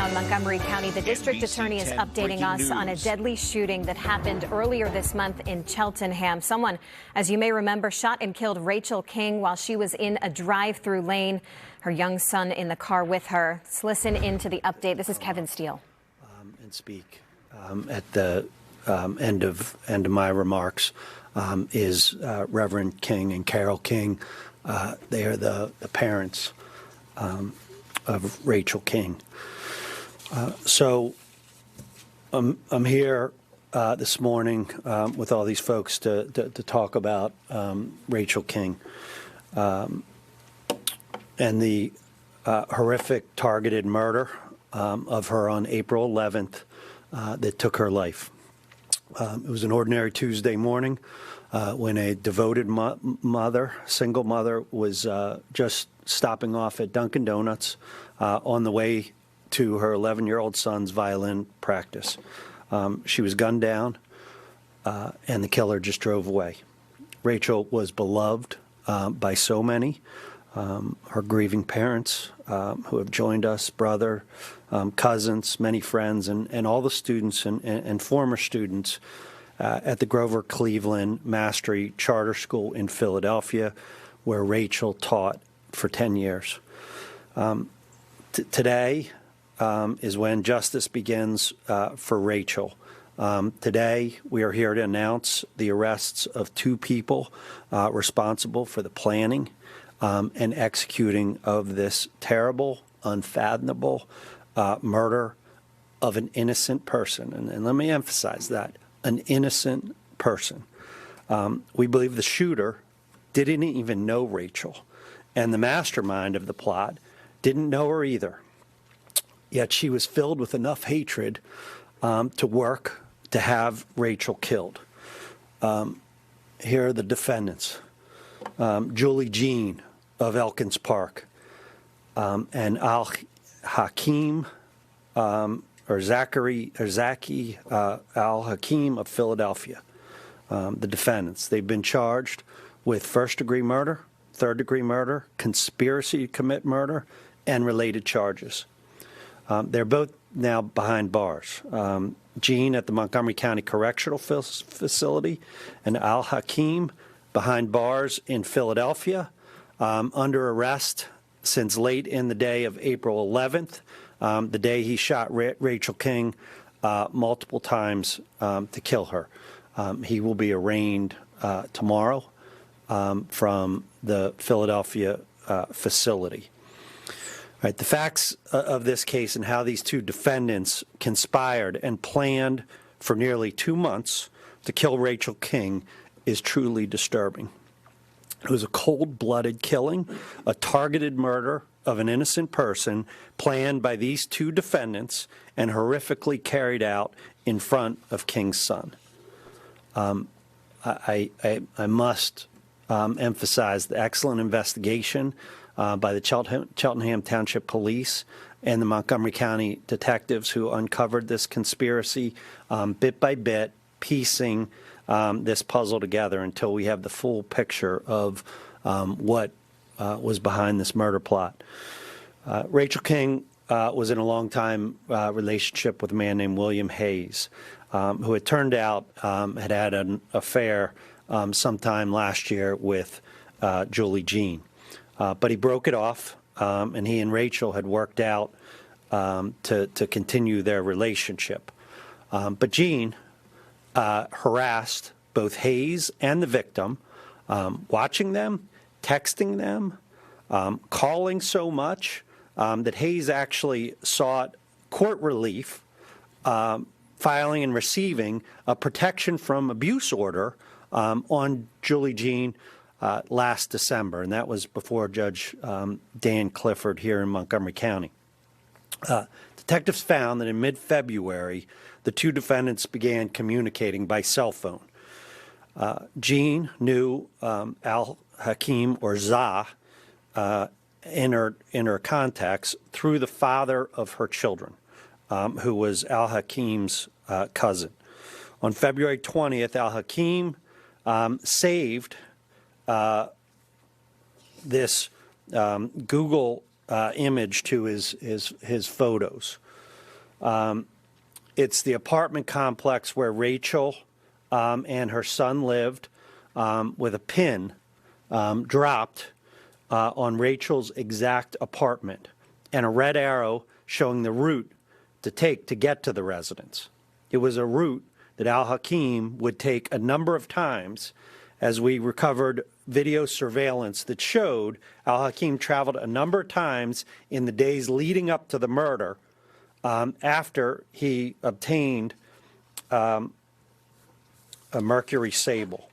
now in Montgomery County. The district attorney is updating us on a deadly shooting that happened earlier this month in Cheltenham. Someone, as you may remember, shot and killed Rachel King while she was in a drive-through lane, her young son in the car with her. Let's listen into the update. This is Kevin Steele. And speak at the end of my remarks is Reverend King and Carol King. They are the parents of Rachel King. So I'm here this morning with all these folks to talk about Rachel King and the horrific targeted murder of her on April 11th that took her life. It was an ordinary Tuesday morning when a devoted single mother, was just stopping off at Dunkin' Donuts on the way to her 11-year-old son's violin practice. She was gunned down, and the killer just drove away. Rachel was beloved by so many, her grieving parents who have joined us, brother, cousins, many friends, and all the students and former students at the Grover Cleveland Mastery Charter School in Philadelphia, where Rachel taught for 10 years. Today is when justice begins for Rachel. Today, we are here to announce the arrests of two people responsible for the planning and executing of this terrible, unfathomable murder of an innocent person. And let me emphasize that, an innocent person. We believe the shooter didn't even know Rachel, and the mastermind of the plot didn't know her either. Yet she was filled with enough hatred to work to have Rachel killed. Here are the defendants. Julie Jean of Elkins Park, and Al-Hakim Zaki Al-Hakim of Philadelphia. The defendants. They've been charged with first-degree murder, third-degree murder, conspiracy to commit murder, and related charges. They're both now behind bars. Jean at the Montgomery County Correctional Facility, and Al-Hakim behind bars in Philadelphia, under arrest since late in the day of April 11th, the day he shot Rachel King multiple times to kill her. He will be arraigned tomorrow from the Philadelphia facility. All right, the facts of this case and how these two defendants conspired and planned for nearly 2 months to kill Rachel King is truly disturbing. It was a cold-blooded killing, a targeted murder of an innocent person planned by these two defendants and horrifically carried out in front of King's son. I must emphasize the excellent investigation by the Cheltenham Township Police and the Montgomery County detectives who uncovered this conspiracy bit by bit, piecing this puzzle together until we have the full picture of what was behind this murder plot. Rachel King was in a long-time relationship with a man named William Hayes, who it turned out had had an affair sometime last year with Julie Jean. But he broke it off, and he and Rachel had worked out to continue their relationship. But Jean harassed both Hayes and the victim, watching them, texting them, calling so much that Hayes actually sought court relief, filing and receiving a protection from abuse order on Julie Jean last December, and that was before Judge Dan Clifford here in Montgomery County. Detectives found that in mid-February, the two defendants began communicating by cell phone. Jean knew Al-Hakim, or Zah, in her contacts through the father of her children, who was Al-Hakim's cousin. On February 20th, Al-Hakim saved this Google image to his photos. It's the apartment complex where Rachel and her son lived, with a pin dropped on Rachel's exact apartment and a red arrow showing the route to take to get to the residence. It was a route that Al-Hakim would take a number of times, as we recovered video surveillance that showed Al-Hakim traveled a number of times in the days leading up to the murder after he obtained a Mercury Sable,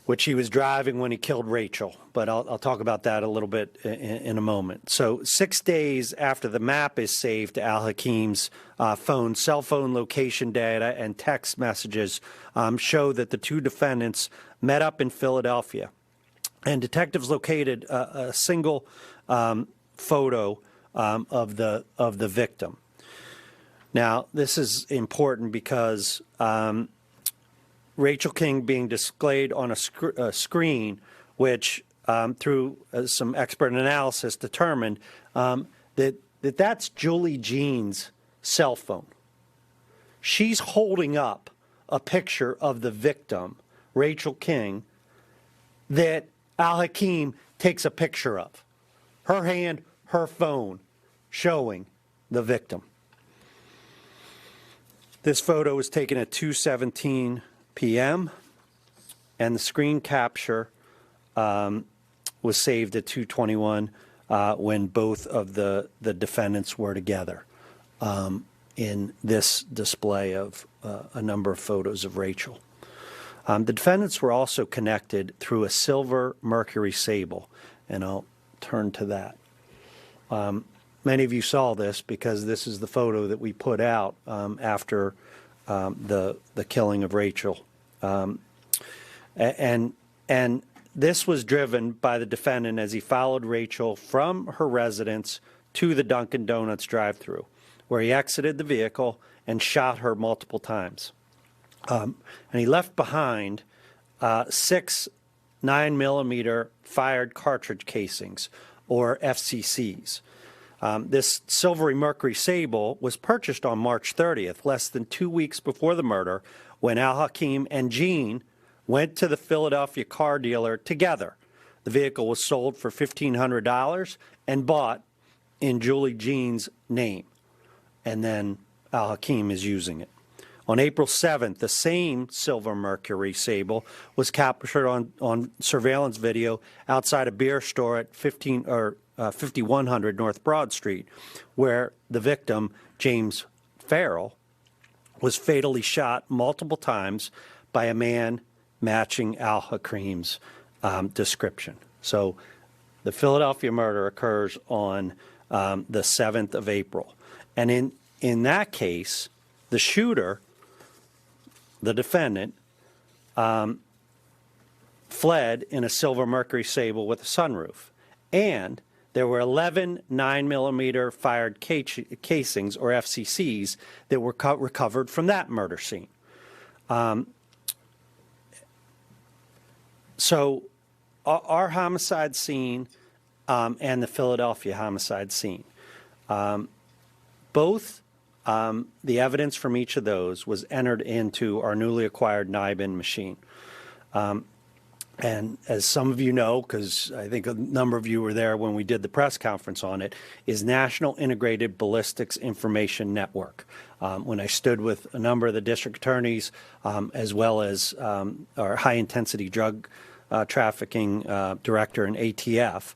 which he was driving when he killed Rachel. But I'll talk about that a little bit in a moment. So 6 days after the map is saved to Al-Hakim's phone, cell phone location data and text messages show that the two defendants met up in Philadelphia. And detectives located a single photo of the victim. Now, this is important because Rachel King being displayed on a screen, which through some expert analysis determined that's Julie Jean's cell phone. She's holding up a picture of the victim, Rachel King, that Al-Hakim takes a picture of. Her hand, her phone, showing the victim. This photo was taken at 2:17 p.m., and the screen capture was saved at 2:21 when both of the defendants were together in this display of a number of photos of Rachel. The defendants were also connected through a silver Mercury Sable, and I'll turn to that. Many of you saw this because this is the photo that we put out after the killing of Rachel. And this was driven by the defendant as he followed Rachel from her residence to the Dunkin' Donuts drive-thru, where he exited the vehicle and shot her multiple times. And he left behind 6 9mm fired cartridge casings, or FCCs. This silvery Mercury Sable was purchased on March 30th, less than 2 weeks before the murder, when Al-Hakim and Jean went to the Philadelphia car dealer together. The vehicle was sold for $1,500 and bought in Julie Jean's name, and then Al-Hakim is using it. On April 7th, the same silver Mercury Sable was captured on surveillance video outside a beer store at 5100 North Broad Street, where the victim, James Farrell, was fatally shot multiple times by a man matching Al-Hakim's description. So the Philadelphia murder occurs on the 7th of April. And in that case, the shooter, the defendant, fled in a silver Mercury Sable with a sunroof. And there were 11 9mm fired casings, or FCCs, that were recovered from that murder scene. So our homicide scene and the Philadelphia homicide scene, both the evidence from each of those was entered into our newly acquired NIBIN machine. And as some of you know, because I think a number of you were there when we did the press conference on it, is National Integrated Ballistics Information Network. When I stood with a number of the district attorneys, as well as our high-intensity drug trafficking director in ATF.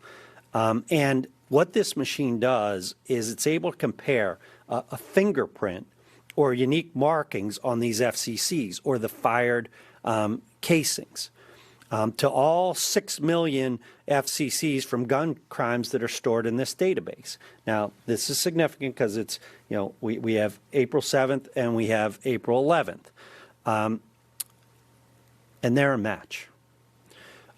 And what this machine does is it's able to compare a fingerprint or unique markings on these FCCs, or the fired casings, to all 6 million FCCs from gun crimes that are stored in this database. Now, this is significant because it's, we have April 7th and we have April 11th. And they're a match.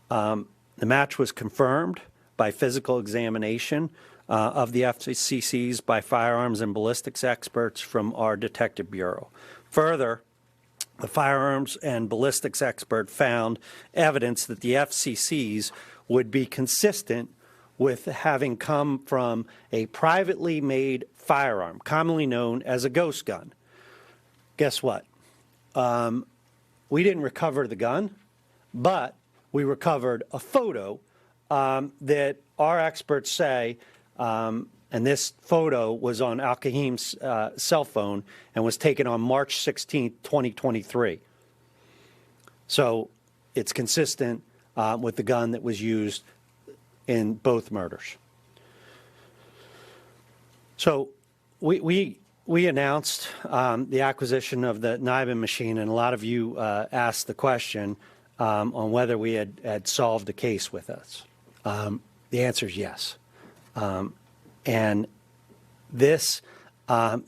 The match was confirmed by physical examination of the FCCs by firearms and ballistics experts from our detective bureau. Further, the firearms and ballistics expert found evidence that the FCCs would be consistent with having come from a privately made firearm, commonly known as a ghost gun. Guess what? We didn't recover the gun, but we recovered a photo that our experts say, and this photo was on Al-Kahim's cell phone and was taken on March 16, 2023. So it's consistent with the gun that was used in both murders. So we announced the acquisition of the Nibin machine, and a lot of you asked the question on whether we had solved the case with us. The answer is yes. And this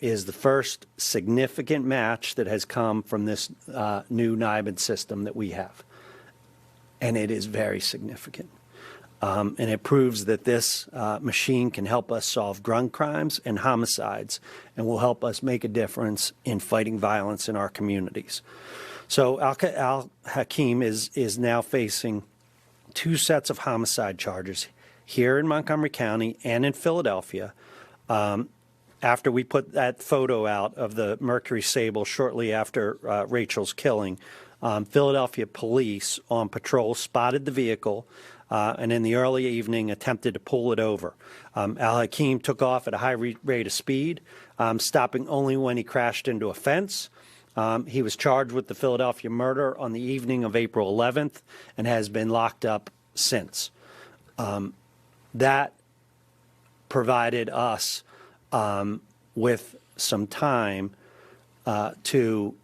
is the first significant match that has come from this new Nibin system that we have. And it is very significant. And it proves that this machine can help us solve drug crimes and homicides and will help us make a difference in fighting violence in our communities. So Al-Hakim is now facing 2 sets of homicide charges here in Montgomery County and in Philadelphia. After we put that photo out of the Mercury Sable shortly after Rachel's killing, Philadelphia police on patrol spotted the vehicle and in the early evening attempted to pull it over. Al-Hakim took off at a high rate of speed, stopping only when he crashed into a fence. He was charged with the Philadelphia murder on the evening of April 11th and has been locked up since. That provided us with some time to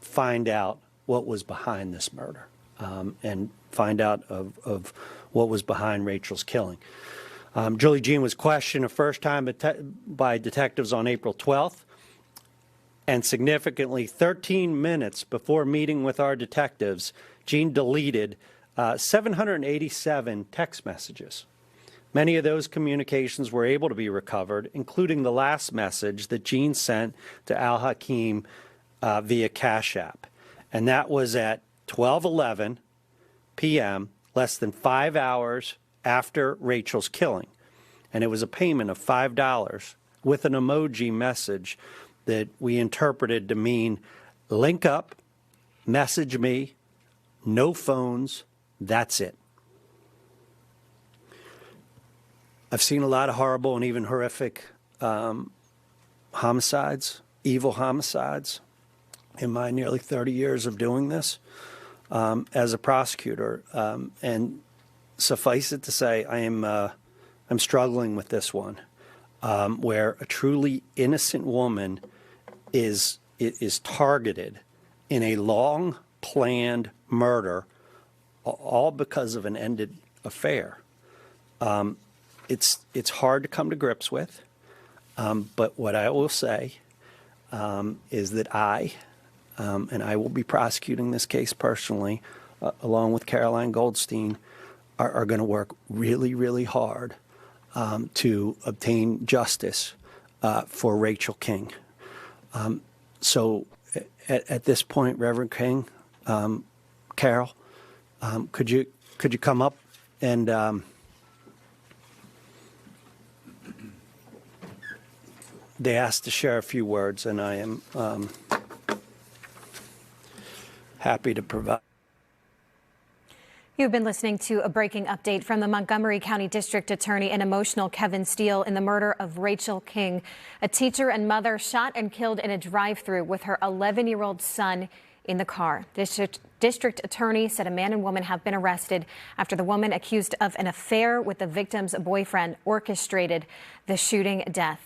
find out what was behind this murder and find out of what was behind Rachel's killing. Julie Jean was questioned a first time by detectives on April 12th, and significantly 13 minutes before meeting with our detectives, Jean deleted 787 text messages. Many of those communications were able to be recovered, including the last message that Jean sent to Al-Hakim via Cash App. And that was at 12:11 p.m., less than 5 hours after Rachel's killing. And it was a payment of $5 with an emoji message that we interpreted to mean, link up, message me, no phones, that's it. I've seen a lot of horrible and even horrific homicides, evil homicides, in my nearly 30 years of doing this as a prosecutor. And suffice it to say, I'm struggling with this one, where a truly innocent woman is targeted in a long planned murder, all because of an ended affair. It's hard to come to grips with, but what I will say is that and I will be prosecuting this case personally, along with Caroline Goldstein, are going to work really, really hard to obtain justice for Rachel King. So at this point, Reverend King, Carol, could you come up and they asked to share a few words, and I am happy to provide. You've been listening to a breaking update from the Montgomery County District Attorney and emotional Kevin Steele in the murder of Rachel King, a teacher and mother shot and killed in a drive-thru with her 11-year-old son in the car. District Attorney said a man and woman have been arrested after the woman accused of an affair with the victim's boyfriend orchestrated the shooting death.